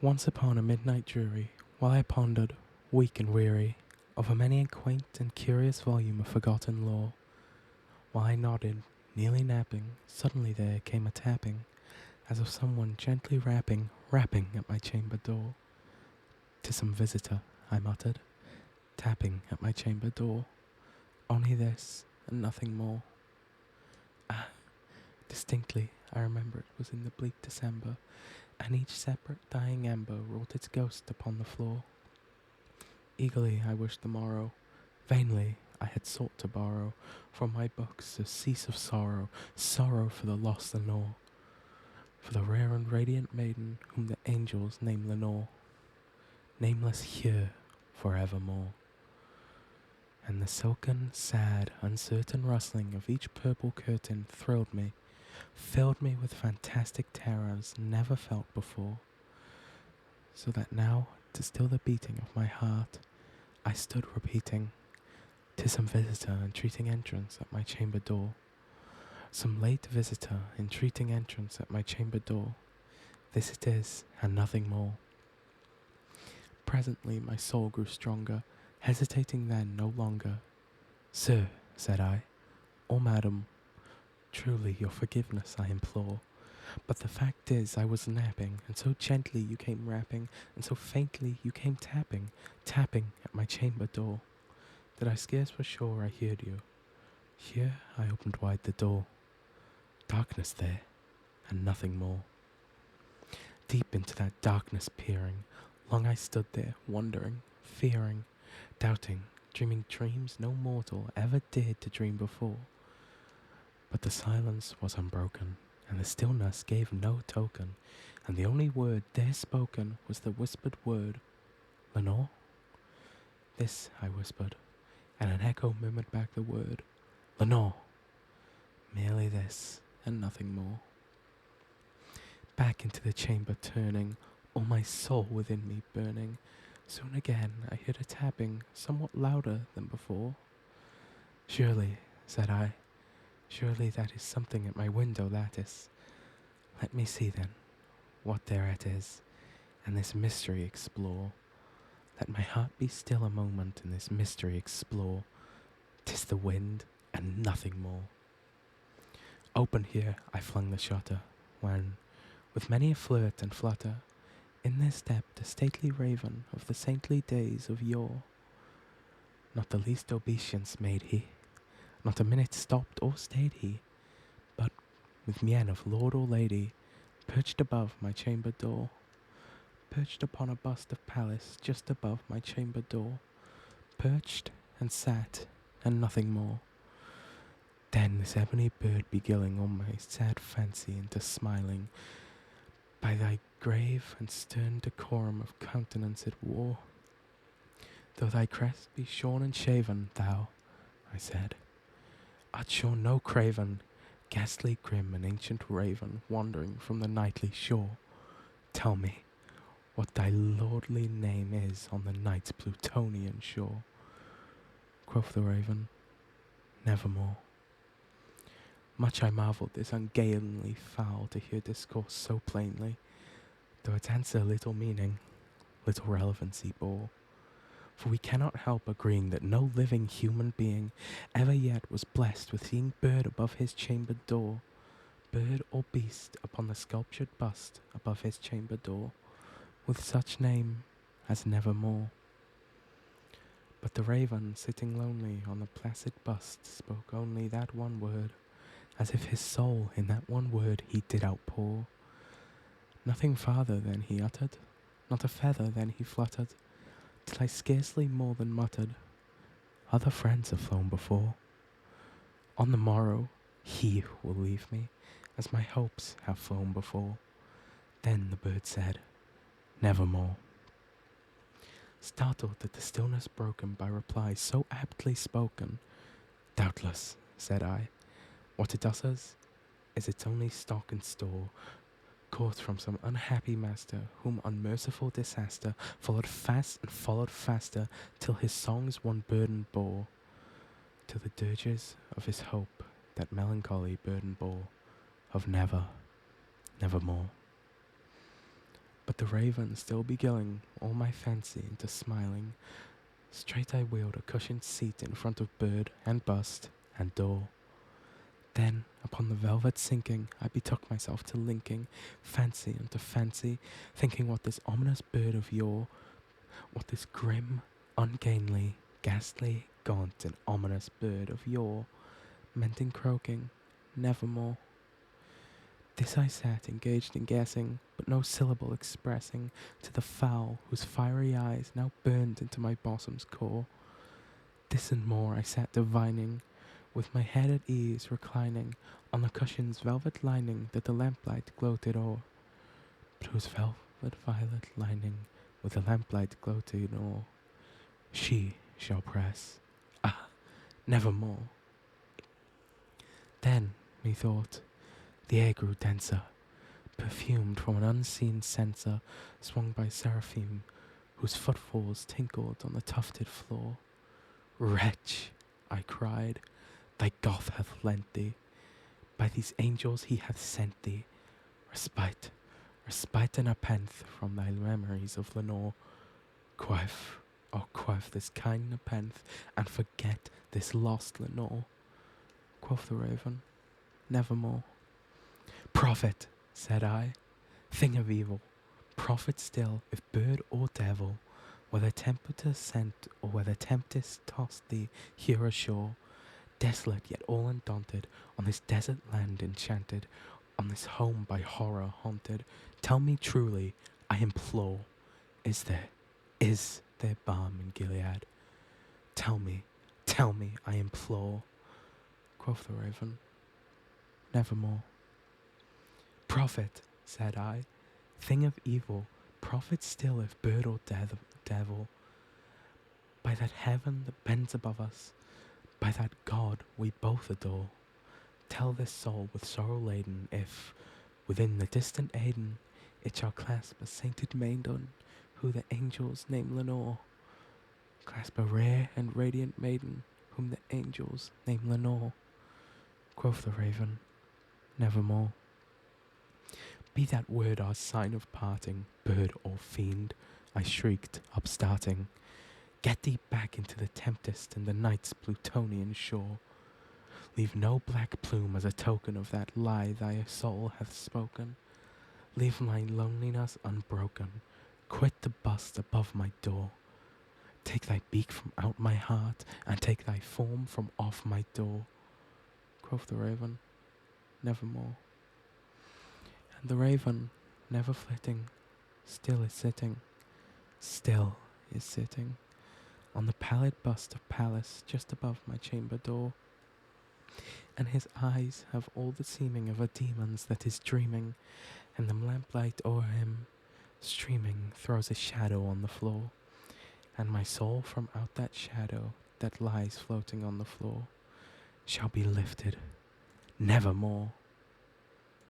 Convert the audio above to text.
Once upon a midnight dreary, while I pondered, weak and weary, over many a quaint and curious volume of forgotten lore, while I nodded, nearly napping, suddenly there came a tapping, as of someone gently rapping at my chamber door. "'Tis some visitor," I muttered, tapping at my chamber door. Only this, and nothing more. Ah, distinctly, I remember it was in the bleak December, and each separate dying ember wrought its ghost upon the floor. Eagerly I wished the morrow, vainly I had sought to borrow from my books a cease of sorrow, sorrow for the lost Lenore, for the rare and radiant maiden whom the angels name Lenore, nameless here forevermore. And the silken, sad, uncertain rustling of each purple curtain thrilled me, filled me with fantastic terrors never felt before, so that now, to still the beating of my heart, I stood repeating, "'Tis some visitor entreating entrance at my chamber door. Some late visitor entreating entrance at my chamber door. This it is, and nothing more." Presently my soul grew stronger, hesitating then no longer. "Sir," said I, "or madam, truly your forgiveness I implore. But the fact is I was napping, and so gently you came rapping, and so faintly you came tapping, tapping at my chamber door, that I scarce was sure I heard you. Here I opened wide the door. Darkness there, and nothing more. Deep into that darkness peering, long I stood there, wondering, fearing, doubting, dreaming dreams no mortal ever dared to dream before. But the silence was unbroken, and the stillness gave no token, and the only word there spoken was the whispered word, 'Lenore?' This I whispered, and an echo murmured back the word, 'Lenore!' Merely this, and nothing more. Back into the chamber turning, all my soul within me burning, soon again I heard a tapping somewhat louder than before. "Surely," said I, "surely that is something at my window lattice. Let me see then, what thereat is, and this mystery explore. Let my heart be still a moment and this mystery explore. 'Tis the wind, and nothing more." Open here I flung the shutter, when, with many a flirt and flutter, in there stepped a stately raven of the saintly days of yore. Not the least obeisance made he, not a minute stopped or stayed he, but, with mien of lord or lady, perched above my chamber door, perched upon a bust of Pallas just above my chamber door, perched and sat, and nothing more. Then this ebony bird beguiling all my sad fancy into smiling, by thy grave and stern decorum of countenance it wore. "Though thy crest be shorn and shaven, thou," I said, "art sure no craven, ghastly grim and ancient raven, wandering from the nightly shore. Tell me what thy lordly name is on the night's Plutonian shore." Quoth the raven, "Nevermore." Much I marvelled this ungainly fowl to hear discourse so plainly, though its answer little meaning, little relevancy bore. For we cannot help agreeing that no living human being ever yet was blessed with seeing bird above his chamber door, bird or beast upon the sculptured bust above his chamber door, with such name as Nevermore. But the raven, sitting lonely on the placid bust, spoke only that one word, as if his soul in that one word he did outpour. Nothing farther than he uttered, not a feather than he fluttered, till I scarcely more than muttered, "Other friends have flown before. On the morrow he will leave me, as my hopes have flown before." Then the bird said, "Nevermore." Startled at the stillness broken by replies so aptly spoken, "Doubtless," said I, "what it utters is its only stock and store, caught from some unhappy master, whom unmerciful disaster followed fast and followed faster, till his songs one burden bore, till the dirges of his hope that melancholy burden bore, of never, nevermore." But But the raven still beguiling all my fancy into smiling, straight I wheeled a cushioned seat in front of bird and bust and door. Then, upon the velvet sinking, I betook myself to linking fancy unto fancy, thinking what this ominous bird of yore, what this grim, ungainly, ghastly, gaunt, and ominous bird of yore meant in croaking, nevermore. This I sat engaged in guessing, but no syllable expressing to the fowl whose fiery eyes now burned into my bosom's core. This and more I sat divining, with my head at ease reclining on the cushion's velvet lining that the lamplight gloated o'er. But whose velvet violet lining with the lamplight gloated o'er, she shall press, ah, nevermore. Then, methought, the air grew denser, perfumed from an unseen censer swung by seraphim, whose footfalls tinkled on the tufted floor. Wretch, I cried, thy Goth hath lent thee, by these angels he hath sent thee, respite, respite and a nepenthe from thy memories of Lenore. Quaff, oh quaff this kind nepenthe, and forget this lost Lenore. Quoth the raven, nevermore. Prophet, said I, thing of evil, prophet still, if bird or devil, whether tempter sent or whether tempest tossed thee here ashore, desolate yet all undaunted, on this desert land enchanted, on this home by horror haunted, tell me truly, I implore, is there balm in Gilead? Tell me, I implore. Quoth the raven, nevermore. Prophet, said I, thing of evil, prophet still if bird or devil, by that heaven that bends above us, by that God we both adore, tell this soul with sorrow laden if, within the distant Aidenn, it shall clasp a sainted maiden, who the angels name Lenore. Clasp a rare and radiant maiden, whom the angels name Lenore. Quoth the raven, nevermore. Be that word our sign of parting, bird or fiend, I shrieked, upstarting. Get thee back into the tempest and the night's Plutonian shore. Leave no black plume as a token of that lie thy soul hath spoken. Leave my loneliness unbroken. Quit the bust above my door. Take thy beak from out my heart, and take thy form from off my door. Quoth the raven, nevermore. And the raven, never flitting, still is sitting, on the pallid bust of Pallas just above my chamber door. And his eyes have all the seeming of a demon's that is dreaming, and the lamplight o'er him, streaming, throws a shadow on the floor, and my soul from out that shadow that lies floating on the floor shall be lifted, nevermore.